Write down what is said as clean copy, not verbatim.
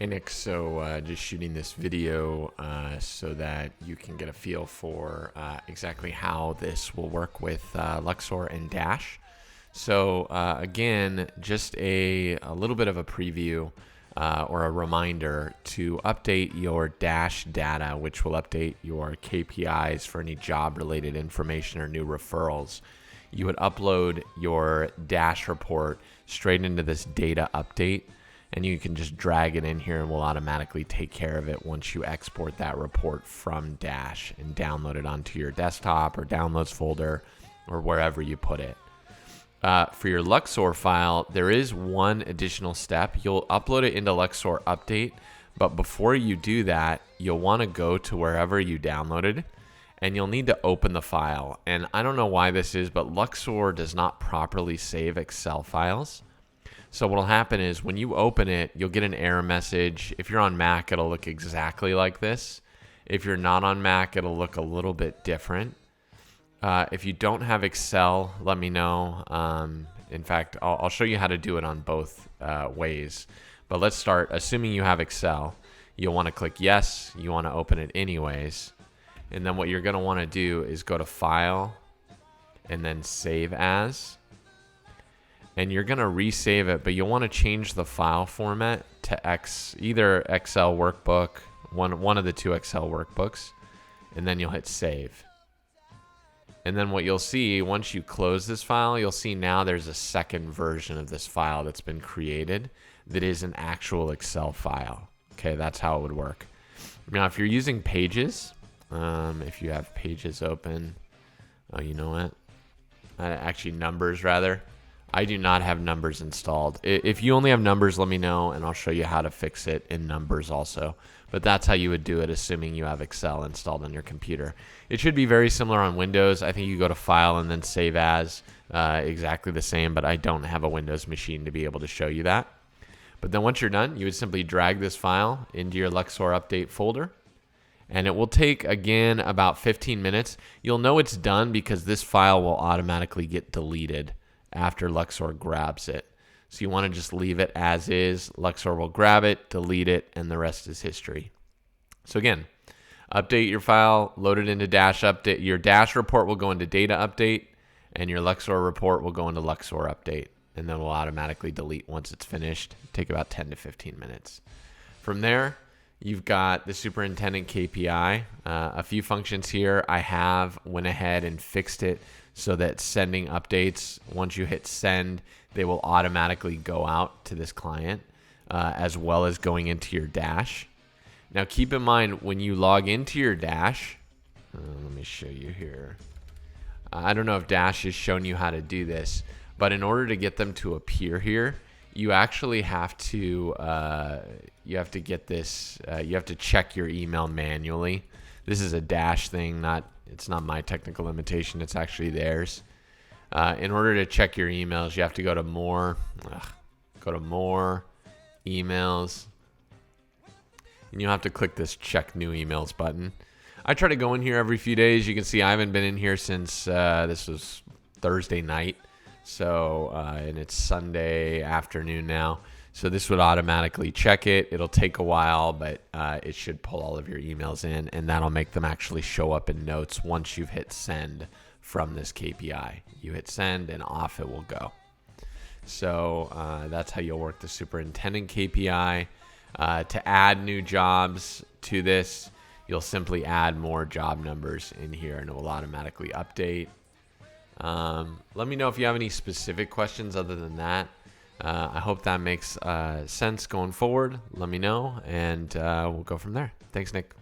Hey Nick, so just shooting this video so that you can get a feel for exactly how this will work with Luxor and Dash. So again, just a little bit of a preview or a reminder to update your Dash data, which will update your KPIs for any job-related information or new referrals. You would upload your Dash report straight into this data update, and you can just drag it in here and we'll automatically take care of it once you export that report from Dash and download it onto your desktop or downloads folder or wherever you put it. For your Luxor file, there is one additional step. You'll upload it into Luxor Update, but before you do that, you'll want to go to wherever you downloaded and you'll need to open the file. And I don't know why this is, but Luxor does not properly save Excel files. So what will happen is when you open it, you'll get an error message. If you're on Mac, it'll look exactly like this. If you're not on Mac, it'll look a little bit different. If you don't have Excel, let me know. In fact, I'll show you how to do it on both ways. But let's start. Assuming you have Excel, you'll want to click yes. You want to open it anyways. And then what you're going to want to do is go to File and then Save As. And you're going to resave it, but you'll want to change the file format to either Excel workbook, one of the two Excel workbooks, and then you'll hit save. And then what you'll see, once you close this file, you'll see now there's a second version of this file that's been created that is an actual Excel file. Okay, that's how it would work. Now, if you're using Pages, if you have Pages open, oh, you know what? Actually, Numbers rather. I do not have Numbers installed. If you only have Numbers, let me know, and I'll show you how to fix it in Numbers also. But that's how you would do it, assuming you have Excel installed on your computer. It should be very similar on Windows. I think you go to File and then Save As, exactly the same, but I don't have a Windows machine to be able to show you that. But then once you're done, you would simply drag this file into your Luxor Update folder, and it will take, again, about 15 minutes. You'll know it's done because this file will automatically get deleted after Luxor grabs it. So you want to just leave it as is. Luxor will grab it, delete it, and the rest is history. So again, update your file, load it into Dash Update. Your Dash report will go into Data Update, and your Luxor report will go into Luxor Update, and then we'll automatically delete once it's finished. Take about 10 to 15 minutes. From there, you've got the Superintendent KPI. A few functions here. I went ahead and fixed it so that sending updates, once you hit send, they will automatically go out to this client, as well as going into your Dash. Now keep in mind, when you log into your Dash, let me show you here. I don't know if Dash has shown you how to do this, but in order to get them to appear here, you actually have to get this, you have to check your email manually. This is a Dash thing, it's not my technical limitation, it's actually theirs. In order to check your emails, you have to go to more, emails, and you'll have to click this check new emails button. I try to go in here every few days. You can see I haven't been in here since this was Thursday night, so and it's Sunday afternoon now. So this would automatically check it. It'll take a while, but it should pull all of your emails in, and that'll make them actually show up in notes once you've hit send from this KPI. You hit send, and off it will go. So that's how you'll work the Superintendent KPI. To add new jobs to this, you'll simply add more job numbers in here, and it will automatically update. Let me know if you have any specific questions other than that. I hope that makes sense going forward. Let me know, and we'll go from there. Thanks, Nick.